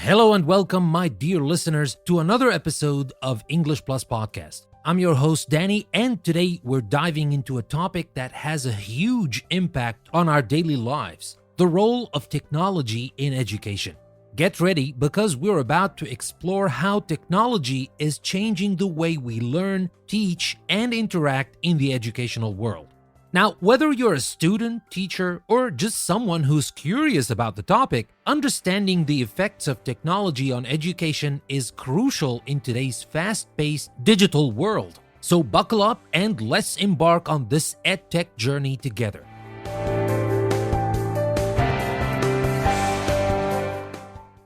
Hello and welcome, my dear listeners, to another episode of English Plus Podcast. I'm your host, Danny, and today we're diving into a topic that has a huge impact on our daily lives: the role of technology in education. Get ready because we're about to explore how technology is changing the way we learn, teach, and interact in the educational world. Now, whether you're a student, teacher, or just someone who's curious about the topic, understanding the effects of technology on education is crucial in today's fast-paced digital world. So buckle up and let's embark on this EdTech journey together.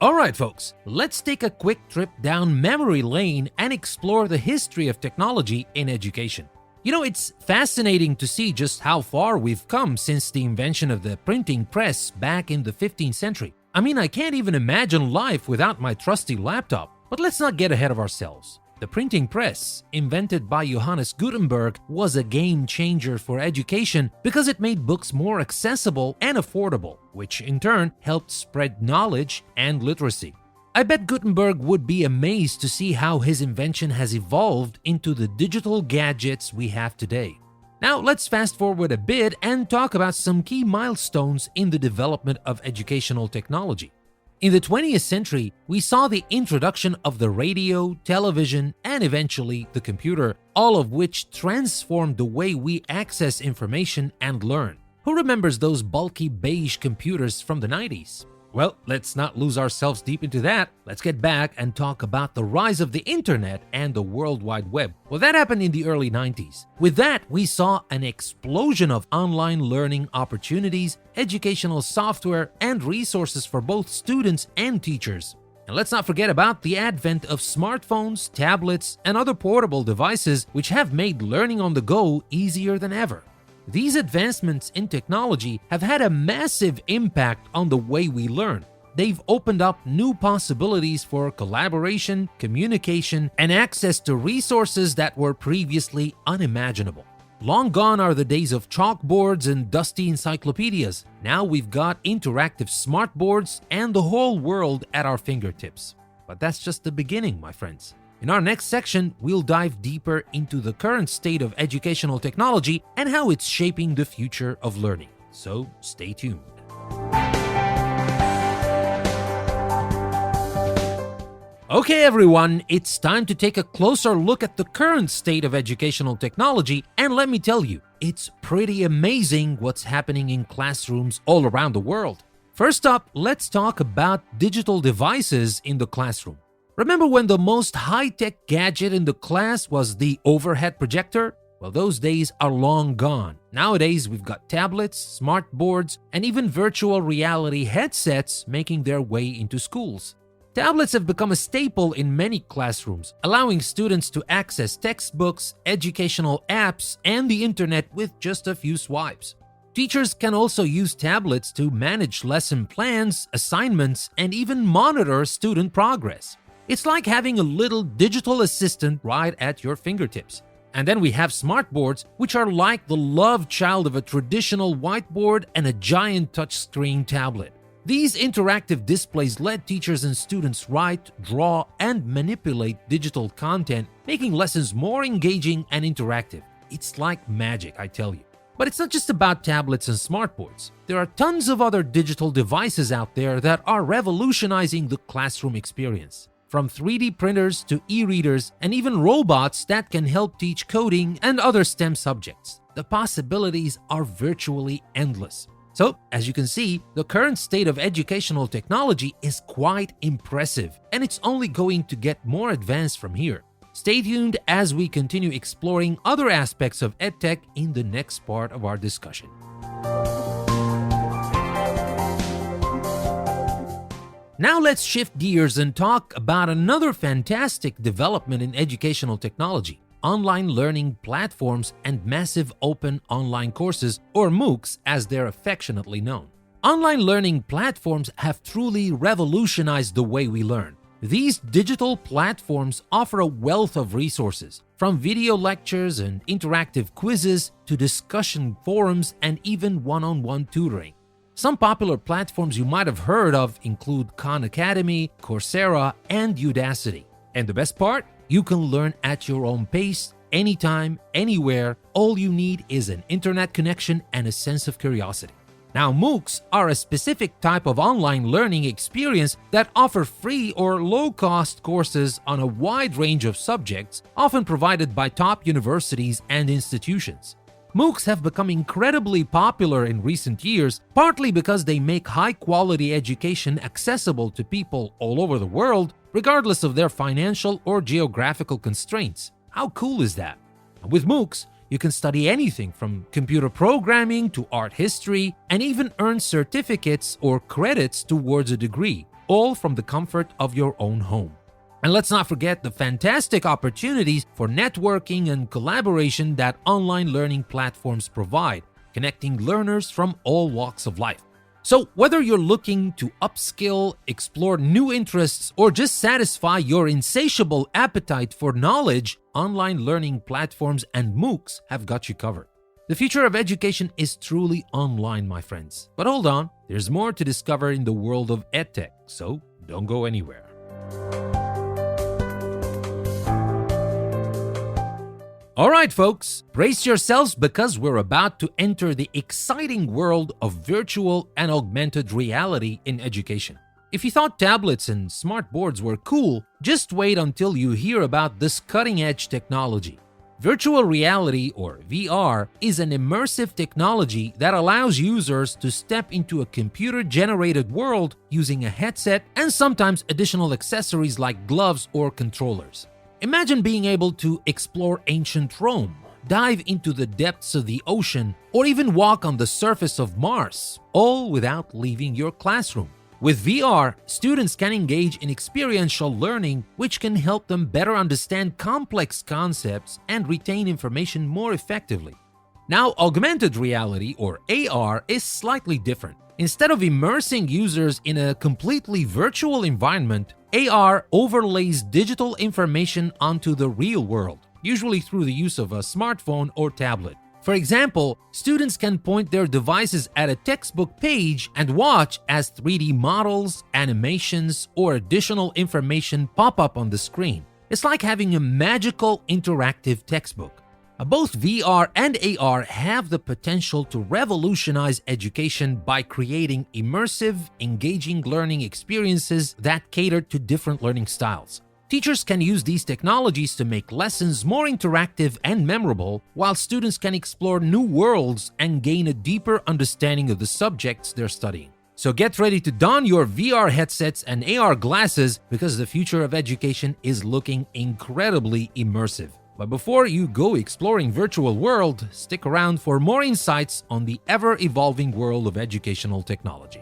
Alright folks, let's take a quick trip down memory lane and explore the history of technology in education. It's fascinating to see just how far we've come since the invention of the printing press back in the 15th century. I can't even imagine life without my trusty laptop. But let's not get ahead of ourselves. The printing press, invented by Johannes Gutenberg, was a game changer for education because it made books more accessible and affordable, which in turn helped spread knowledge and literacy. I bet Gutenberg would be amazed to see how his invention has evolved into the digital gadgets we have today. Now let's fast forward a bit and talk about some key milestones in the development of educational technology. In the 20th century, we saw the introduction of the radio, television, and eventually the computer, all of which transformed the way we access information and learn. Who remembers those bulky beige computers from the 90s? Well, let's not lose ourselves deep into that. Let's get back and talk about the rise of the internet and the World Wide Web. Well, that happened in the early 90s. With that, we saw an explosion of online learning opportunities, educational software, and resources for both students and teachers. And let's not forget about the advent of smartphones, tablets, and other portable devices, which have made learning on the go easier than ever. These advancements in technology have had a massive impact on the way we learn. They've opened up new possibilities for collaboration, communication, and access to resources that were previously unimaginable. Long gone are the days of chalkboards and dusty encyclopedias. Now we've got interactive smartboards and the whole world at our fingertips. But that's just the beginning, my friends. In our next section, we'll dive deeper into the current state of educational technology and how it's shaping the future of learning. So stay tuned. Okay everyone, it's time to take a closer look at the current state of educational technology, and let me tell you, it's pretty amazing what's happening in classrooms all around the world. First up, let's talk about digital devices in the classroom. Remember when the most high-tech gadget in the class was the overhead projector? Well, those days are long gone. Nowadays, we've got tablets, smart boards, and even virtual reality headsets making their way into schools. Tablets have become a staple in many classrooms, allowing students to access textbooks, educational apps, and the internet with just a few swipes. Teachers can also use tablets to manage lesson plans, assignments, and even monitor student progress. It's like having a little digital assistant right at your fingertips. And then we have smartboards, which are like the love child of a traditional whiteboard and a giant touchscreen tablet. These interactive displays let teachers and students write, draw, and manipulate digital content, making lessons more engaging and interactive. It's like magic, I tell you. But it's not just about tablets and smartboards. There are tons of other digital devices out there that are revolutionizing the classroom experience. From 3D printers to e-readers and even robots that can help teach coding and other STEM subjects. The possibilities are virtually endless. So, as you can see, the current state of educational technology is quite impressive, and it's only going to get more advanced from here. Stay tuned as we continue exploring other aspects of EdTech in the next part of our discussion. Now let's shift gears and talk about another fantastic development in educational technology: online learning platforms and massive open online courses, or MOOCs as they're affectionately known. Online learning platforms have truly revolutionized the way we learn. These digital platforms offer a wealth of resources, from video lectures and interactive quizzes to discussion forums and even one-on-one tutoring. Some popular platforms you might have heard of include Khan Academy, Coursera, and Udacity. And the best part? You can learn at your own pace, anytime, anywhere. All you need is an internet connection and a sense of curiosity. Now, MOOCs are a specific type of online learning experience that offer free or low-cost courses on a wide range of subjects, often provided by top universities and institutions. MOOCs have become incredibly popular in recent years, partly because they make high-quality education accessible to people all over the world, regardless of their financial or geographical constraints. How cool is that? With MOOCs, you can study anything from computer programming to art history, and even earn certificates or credits towards a degree, all from the comfort of your own home. And let's not forget the fantastic opportunities for networking and collaboration that online learning platforms provide, connecting learners from all walks of life. So whether you're looking to upskill, explore new interests, or just satisfy your insatiable appetite for knowledge, online learning platforms and MOOCs have got you covered. The future of education is truly online, my friends. But hold on, there's more to discover in the world of EdTech, so don't go anywhere. All right, folks, brace yourselves because we're about to enter the exciting world of virtual and augmented reality in education. If you thought tablets and smart boards were cool, just wait until you hear about this cutting-edge technology. Virtual reality, or VR, is an immersive technology that allows users to step into a computer-generated world using a headset and sometimes additional accessories like gloves or controllers. Imagine being able to explore ancient Rome, dive into the depths of the ocean, or even walk on the surface of Mars, all without leaving your classroom. With VR, students can engage in experiential learning, which can help them better understand complex concepts and retain information more effectively. Now, augmented reality, or AR, is slightly different. Instead of immersing users in a completely virtual environment, AR overlays digital information onto the real world, usually through the use of a smartphone or tablet. For example, students can point their devices at a textbook page and watch as 3D models, animations, or additional information pop up on the screen. It's like having a magical interactive textbook. Both VR and AR have the potential to revolutionize education by creating immersive, engaging learning experiences that cater to different learning styles. Teachers can use these technologies to make lessons more interactive and memorable, while students can explore new worlds and gain a deeper understanding of the subjects they're studying. So get ready to don your VR headsets and AR glasses because the future of education is looking incredibly immersive. But before you go exploring virtual world, stick around for more insights on the ever-evolving world of educational technology.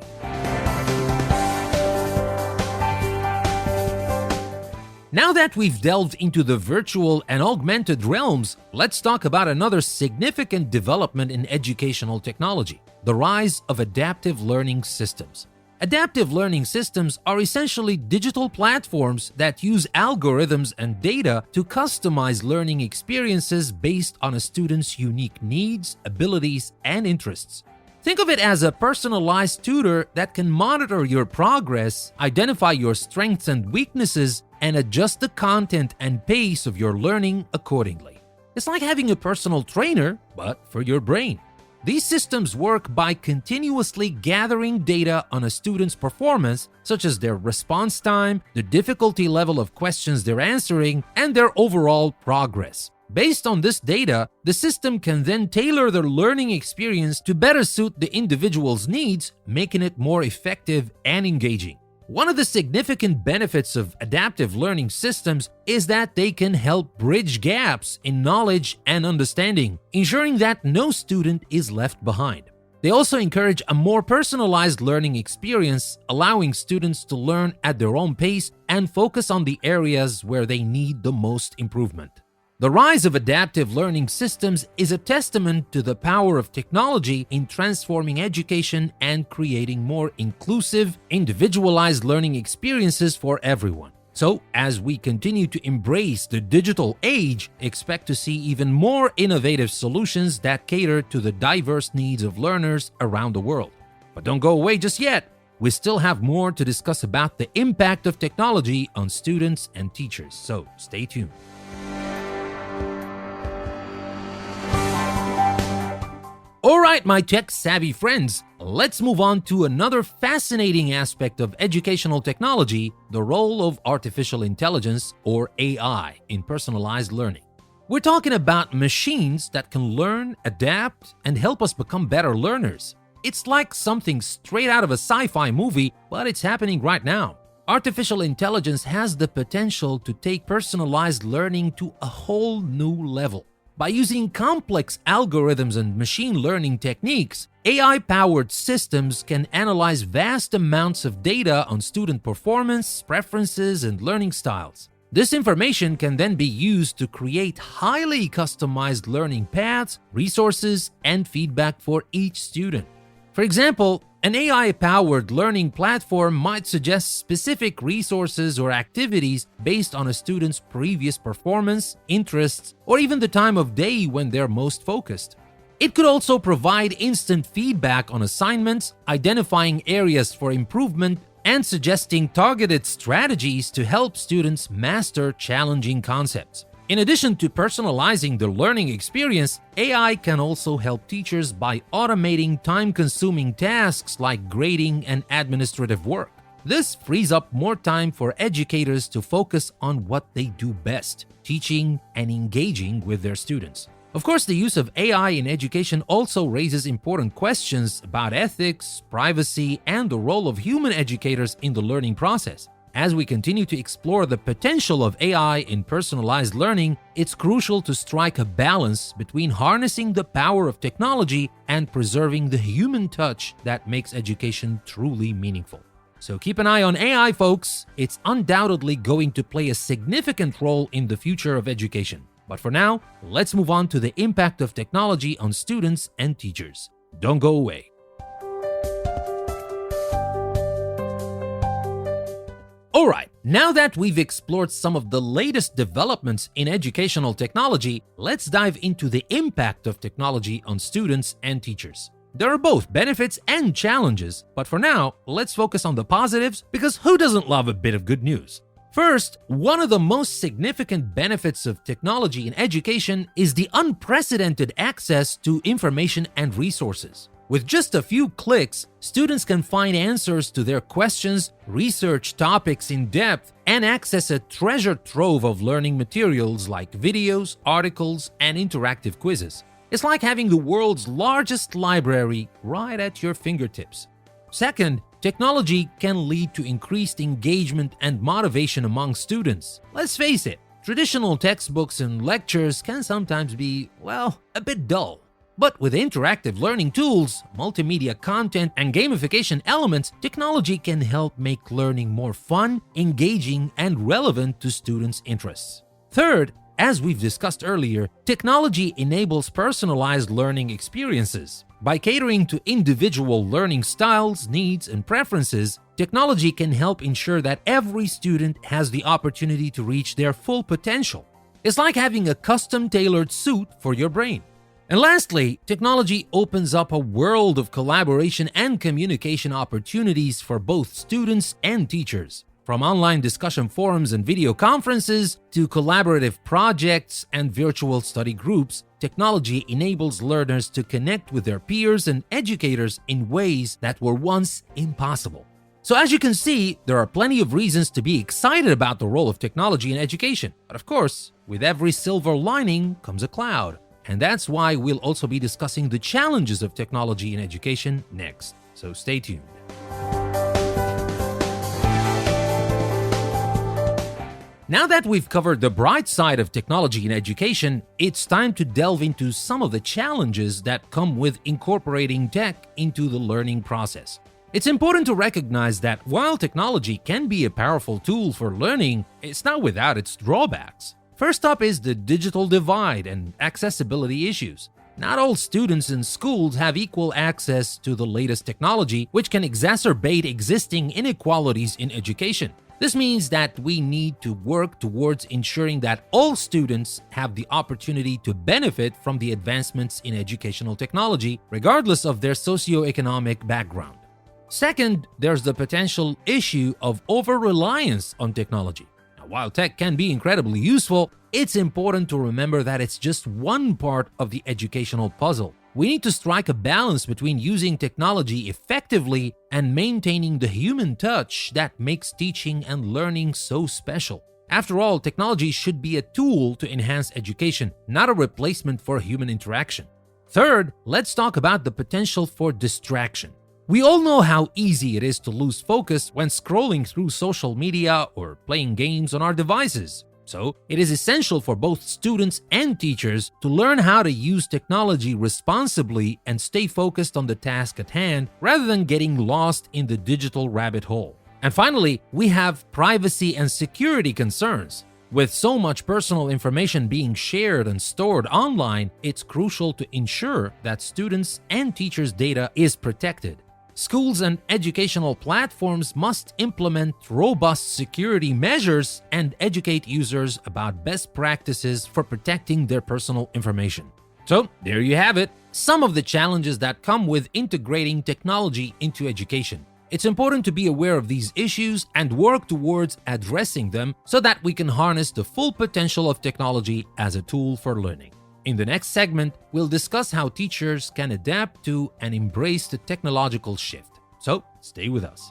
Now that we've delved into the virtual and augmented realms, let's talk about another significant development in educational technology: the rise of adaptive learning systems. Adaptive learning systems are essentially digital platforms that use algorithms and data to customize learning experiences based on a student's unique needs, abilities, and interests. Think of it as a personalized tutor that can monitor your progress, identify your strengths and weaknesses, and adjust the content and pace of your learning accordingly. It's like having a personal trainer, but for your brain. These systems work by continuously gathering data on a student's performance, such as their response time, the difficulty level of questions they're answering, and their overall progress. Based on this data, the system can then tailor their learning experience to better suit the individual's needs, making it more effective and engaging. One of the significant benefits of adaptive learning systems is that they can help bridge gaps in knowledge and understanding, ensuring that no student is left behind. They also encourage a more personalized learning experience, allowing students to learn at their own pace and focus on the areas where they need the most improvement. The rise of adaptive learning systems is a testament to the power of technology in transforming education and creating more inclusive, individualized learning experiences for everyone. So, as we continue to embrace the digital age, expect to see even more innovative solutions that cater to the diverse needs of learners around the world. But don't go away just yet. We still have more to discuss about the impact of technology on students and teachers, so stay tuned. Alright, my tech-savvy friends, let's move on to another fascinating aspect of educational technology, the role of artificial intelligence, or AI, in personalized learning. We're talking about machines that can learn, adapt, and help us become better learners. It's like something straight out of a sci-fi movie, but it's happening right now. Artificial intelligence has the potential to take personalized learning to a whole new level. By using complex algorithms and machine learning techniques, AI-powered systems can analyze vast amounts of data on student performance, preferences, and learning styles. This information can then be used to create highly customized learning paths, resources, and feedback for each student. For example, an AI-powered learning platform might suggest specific resources or activities based on a student's previous performance, interests, or even the time of day when they're most focused. It could also provide instant feedback on assignments, identifying areas for improvement, and suggesting targeted strategies to help students master challenging concepts. In addition to personalizing the learning experience, AI can also help teachers by automating time-consuming tasks like grading and administrative work. This frees up more time for educators to focus on what they do best, teaching and engaging with their students. Of course, the use of AI in education also raises important questions about ethics, privacy, and the role of human educators in the learning process. As we continue to explore the potential of AI in personalized learning, it's crucial to strike a balance between harnessing the power of technology and preserving the human touch that makes education truly meaningful. So keep an eye on AI, folks. It's undoubtedly going to play a significant role in the future of education. But for now, let's move on to the impact of technology on students and teachers. Don't go away. Alright, now that we've explored some of the latest developments in educational technology, let's dive into the impact of technology on students and teachers. There are both benefits and challenges, but for now, let's focus on the positives because who doesn't love a bit of good news? First, one of the most significant benefits of technology in education is the unprecedented access to information and resources. With just a few clicks, students can find answers to their questions, research topics in depth, and access a treasure trove of learning materials like videos, articles, and interactive quizzes. It's like having the world's largest library right at your fingertips. Second, technology can lead to increased engagement and motivation among students. Let's face it, traditional textbooks and lectures can sometimes be, well, a bit dull. But with interactive learning tools, multimedia content, and gamification elements, technology can help make learning more fun, engaging, and relevant to students' interests. Third, as we've discussed earlier, technology enables personalized learning experiences. By catering to individual learning styles, needs, and preferences, technology can help ensure that every student has the opportunity to reach their full potential. It's like having a custom-tailored suit for your brain. And lastly, technology opens up a world of collaboration and communication opportunities for both students and teachers. From online discussion forums and video conferences to collaborative projects and virtual study groups, technology enables learners to connect with their peers and educators in ways that were once impossible. So as you can see, there are plenty of reasons to be excited about the role of technology in education. But of course, with every silver lining comes a cloud. And that's why we'll also be discussing the challenges of technology in education next. So stay tuned. Now that we've covered the bright side of technology in education, it's time to delve into some of the challenges that come with incorporating tech into the learning process. It's important to recognize that while technology can be a powerful tool for learning, it's not without its drawbacks. First up is the digital divide and accessibility issues. Not all students in schools have equal access to the latest technology, which can exacerbate existing inequalities in education. This means that we need to work towards ensuring that all students have the opportunity to benefit from the advancements in educational technology, regardless of their socioeconomic background. Second, there's the potential issue of over-reliance on technology. Now, while tech can be incredibly useful, it's important to remember that it's just one part of the educational puzzle. We need to strike a balance between using technology effectively and maintaining the human touch that makes teaching and learning so special. After all, technology should be a tool to enhance education, not a replacement for human interaction. Third, let's talk about the potential for distraction. We all know how easy it is to lose focus when scrolling through social media or playing games on our devices. So, it is essential for both students and teachers to learn how to use technology responsibly and stay focused on the task at hand rather than getting lost in the digital rabbit hole. And finally, we have privacy and security concerns. With so much personal information being shared and stored online, it's crucial to ensure that students' and teachers' data is protected. Schools and educational platforms must implement robust security measures and educate users about best practices for protecting their personal information. So, there you have it, some of the challenges that come with integrating technology into education. It's important to be aware of these issues and work towards addressing them so that we can harness the full potential of technology as a tool for learning. In the next segment, we'll discuss how teachers can adapt to and embrace the technological shift. So, stay with us.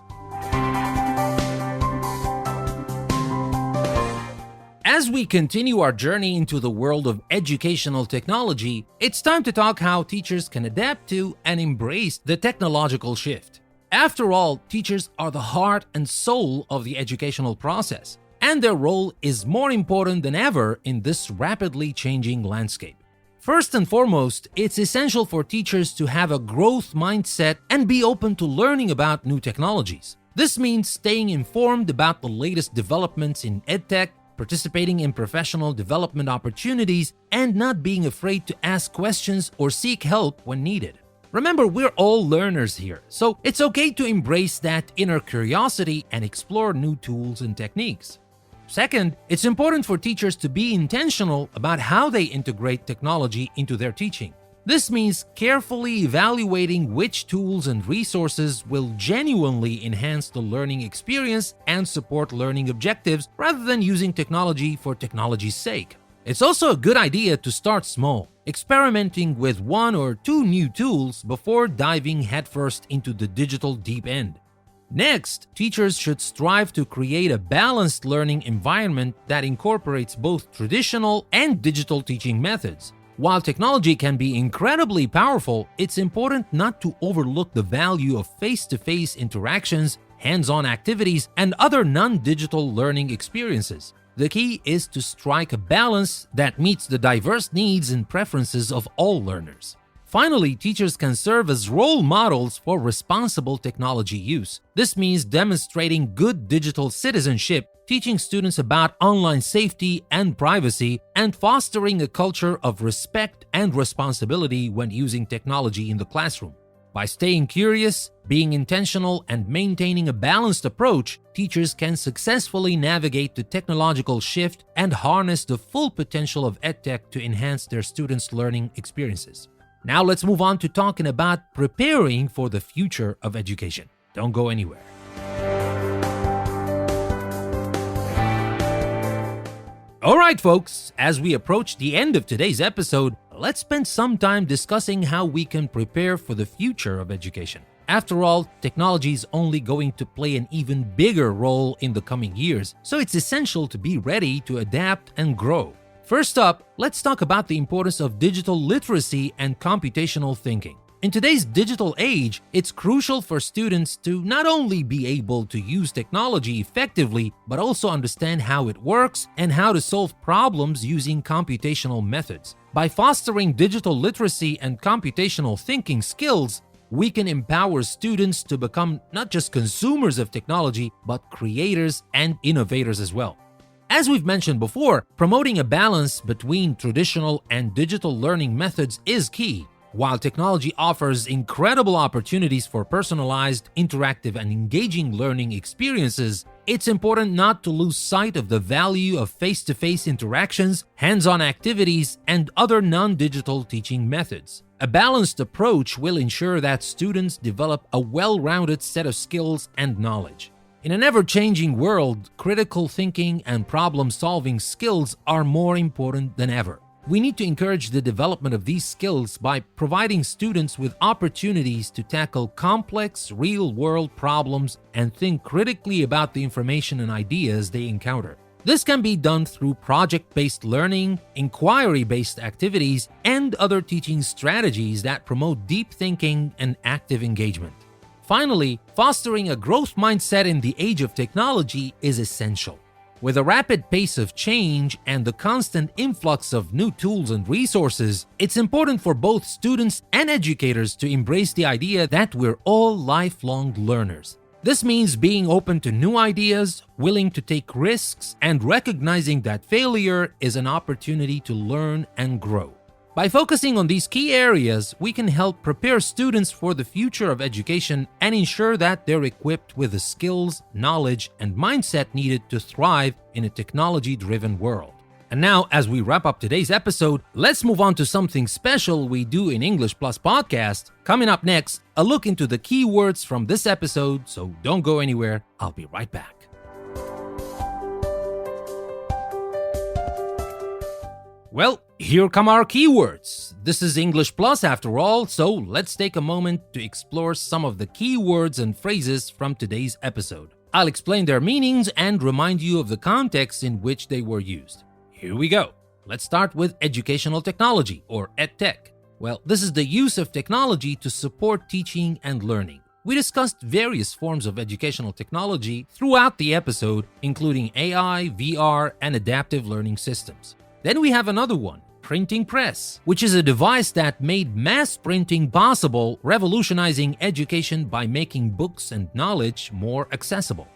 As we continue our journey into the world of educational technology, it's time to talk how teachers can adapt to and embrace the technological shift. After all, teachers are the heart and soul of the educational process, and their role is more important than ever in this rapidly changing landscape. First and foremost, it's essential for teachers to have a growth mindset and be open to learning about new technologies. This means staying informed about the latest developments in EdTech, participating in professional development opportunities, and not being afraid to ask questions or seek help when needed. Remember, we're all learners here, so it's okay to embrace that inner curiosity and explore new tools and techniques. Second, it's important for teachers to be intentional about how they integrate technology into their teaching. This means carefully evaluating which tools and resources will genuinely enhance the learning experience and support learning objectives rather than using technology for technology's sake. It's also a good idea to start small, experimenting with one or two new tools before diving headfirst into the digital deep end. Next, teachers should strive to create a balanced learning environment that incorporates both traditional and digital teaching methods. While technology can be incredibly powerful, it's important not to overlook the value of face-to-face interactions, hands-on activities, and other non-digital learning experiences. The key is to strike a balance that meets the diverse needs and preferences of all learners. Finally, teachers can serve as role models for responsible technology use. This means demonstrating good digital citizenship, teaching students about online safety and privacy, and fostering a culture of respect and responsibility when using technology in the classroom. By staying curious, being intentional, and maintaining a balanced approach, teachers can successfully navigate the technological shift and harness the full potential of EdTech to enhance their students' learning experiences. Now let's move on to talking about preparing for the future of education. Don't go anywhere. All right, folks, as we approach the end of today's episode, let's spend some time discussing how we can prepare for the future of education. After all, technology is only going to play an even bigger role in the coming years, so it's essential to be ready to adapt and grow. First up, let's talk about the importance of digital literacy and computational thinking. In today's digital age, it's crucial for students to not only be able to use technology effectively, but also understand how it works and how to solve problems using computational methods. By fostering digital literacy and computational thinking skills, we can empower students to become not just consumers of technology, but creators and innovators as well. As we've mentioned before, promoting a balance between traditional and digital learning methods is key. While technology offers incredible opportunities for personalized, interactive, and engaging learning experiences, it's important not to lose sight of the value of face-to-face interactions, hands-on activities, and other non-digital teaching methods. A balanced approach will ensure that students develop a well-rounded set of skills and knowledge. In an ever-changing world, critical thinking and problem-solving skills are more important than ever. We need to encourage the development of these skills by providing students with opportunities to tackle complex, real-world problems and think critically about the information and ideas they encounter. This can be done through project-based learning, inquiry-based activities, and other teaching strategies that promote deep thinking and active engagement. Finally, fostering a growth mindset in the age of technology is essential. With a rapid pace of change and the constant influx of new tools and resources, it's important for both students and educators to embrace the idea that we're all lifelong learners. This means being open to new ideas, willing to take risks, and recognizing that failure is an opportunity to learn and grow. By focusing on these key areas, we can help prepare students for the future of education and ensure that they're equipped with the skills, knowledge, and mindset needed to thrive in a technology-driven world. And now, as we wrap up today's episode, let's move on to something special we do in English Plus Podcast. Coming up next, a look into the key words from this episode, so don't go anywhere. I'll be right back. Well, here come our keywords. This is English Plus after all, so let's take a moment to explore some of the keywords and phrases from today's episode. I'll explain their meanings and remind you of the context in which they were used. Here we go. Let's start with educational technology, or EdTech. Well, this is the use of technology to support teaching and learning. We discussed various forms of educational technology throughout the episode, including AI, VR, and adaptive learning systems. Then we have another one, printing press, which is a device that made mass printing possible, revolutionizing education by making books and knowledge more accessible.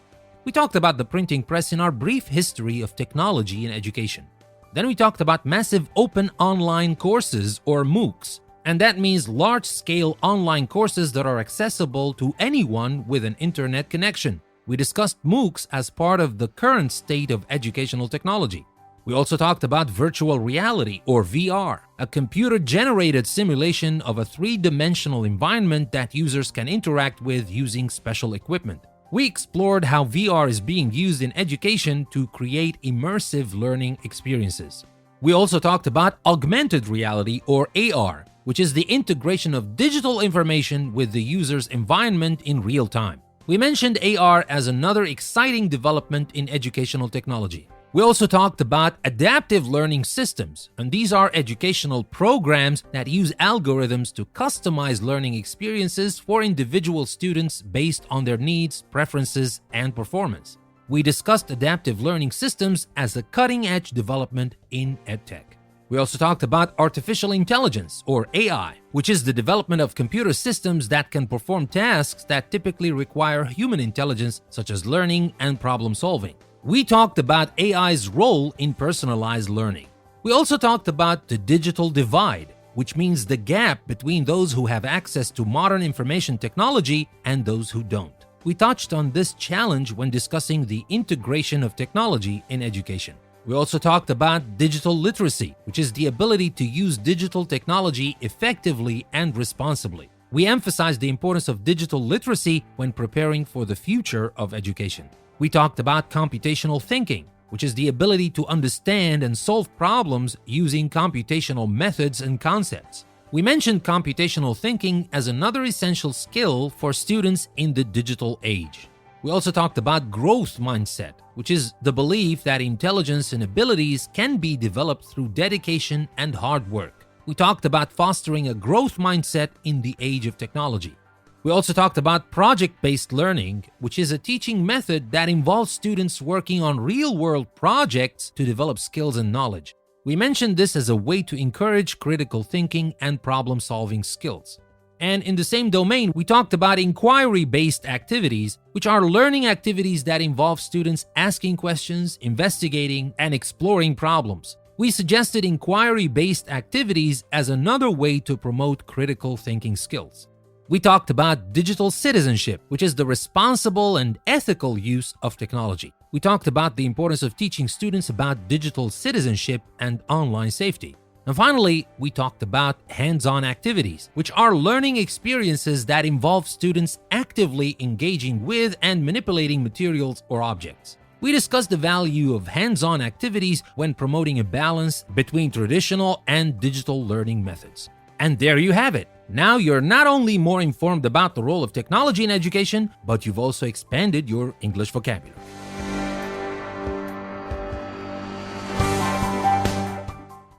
We talked about the printing press in our brief history of technology in education. Then we talked about massive open online courses, or MOOCs, and that means large-scale online courses that are accessible to anyone with an internet connection. We discussed MOOCs as part of the current state of educational technology. We also talked about virtual reality, or VR, a computer-generated simulation of a three-dimensional environment that users can interact with using special equipment. We explored how VR is being used in education to create immersive learning experiences. We also talked about augmented reality, or AR, which is the integration of digital information with the user's environment in real time. We mentioned AR as another exciting development in educational technology. We also talked about adaptive learning systems, and these are educational programs that use algorithms to customize learning experiences for individual students based on their needs, preferences, and performance. We discussed adaptive learning systems as a cutting-edge development in EdTech. We also talked about artificial intelligence, or AI, which is the development of computer systems that can perform tasks that typically require human intelligence, such as learning and problem solving. We talked about AI's role in personalized learning. We also talked about the digital divide, which means the gap between those who have access to modern information technology and those who don't. We touched on this challenge when discussing the integration of technology in education. We also talked about digital literacy, which is the ability to use digital technology effectively and responsibly. We emphasized the importance of digital literacy when preparing for the future of education. We talked about computational thinking, which is the ability to understand and solve problems using computational methods and concepts. We mentioned computational thinking as another essential skill for students in the digital age. We also talked about growth mindset, which is the belief that intelligence and abilities can be developed through dedication and hard work. We talked about fostering a growth mindset in the age of technology. We also talked about project-based learning, which is a teaching method that involves students working on real-world projects to develop skills and knowledge. We mentioned this as a way to encourage critical thinking and problem-solving skills. And in the same domain, we talked about inquiry-based activities, which are learning activities that involve students asking questions, investigating, and exploring problems. We suggested inquiry-based activities as another way to promote critical thinking skills. We talked about digital citizenship, which is the responsible and ethical use of technology. We talked about the importance of teaching students about digital citizenship and online safety. And finally, we talked about hands-on activities, which are learning experiences that involve students actively engaging with and manipulating materials or objects. We discussed the value of hands-on activities when promoting a balance between traditional and digital learning methods. And there you have it. Now you're not only more informed about the role of technology in education, but you've also expanded your English vocabulary.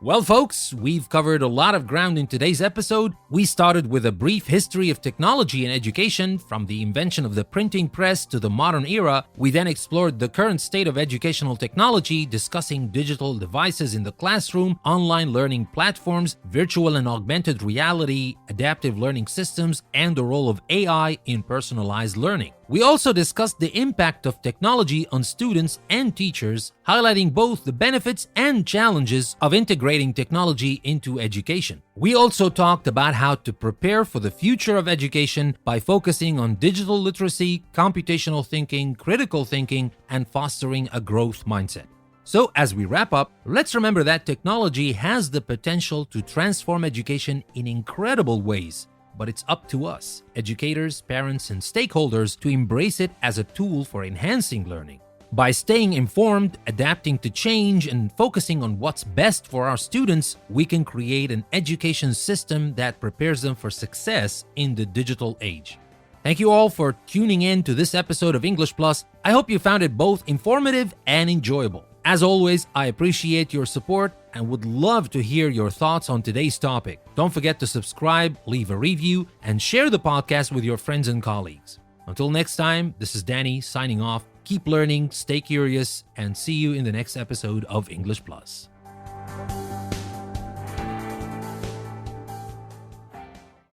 Well, folks, we've covered a lot of ground in today's episode. We started with a brief history of technology in education, from the invention of the printing press to the modern era. We then explored the current state of educational technology, discussing digital devices in the classroom, online learning platforms, virtual and augmented reality, adaptive learning systems, and the role of AI in personalized learning. We also discussed the impact of technology on students and teachers, highlighting both the benefits and challenges of integrating technology into education. We also talked about how to prepare for the future of education by focusing on digital literacy, computational thinking, critical thinking, and fostering a growth mindset. So, as we wrap up, let's remember that technology has the potential to transform education in incredible ways. But it's up to us, educators, parents, and stakeholders, to embrace it as a tool for enhancing learning. By staying informed, adapting to change, and focusing on what's best for our students, we can create an education system that prepares them for success in the digital age. Thank you all for tuning in to this episode of English Plus. I hope you found it both informative and enjoyable. As always, I appreciate your support and would love to hear your thoughts on today's topic. Don't forget to subscribe, leave a review, and share the podcast with your friends and colleagues. Until next time, this is Danny signing off. Keep learning, stay curious, and see you in the next episode of English Plus.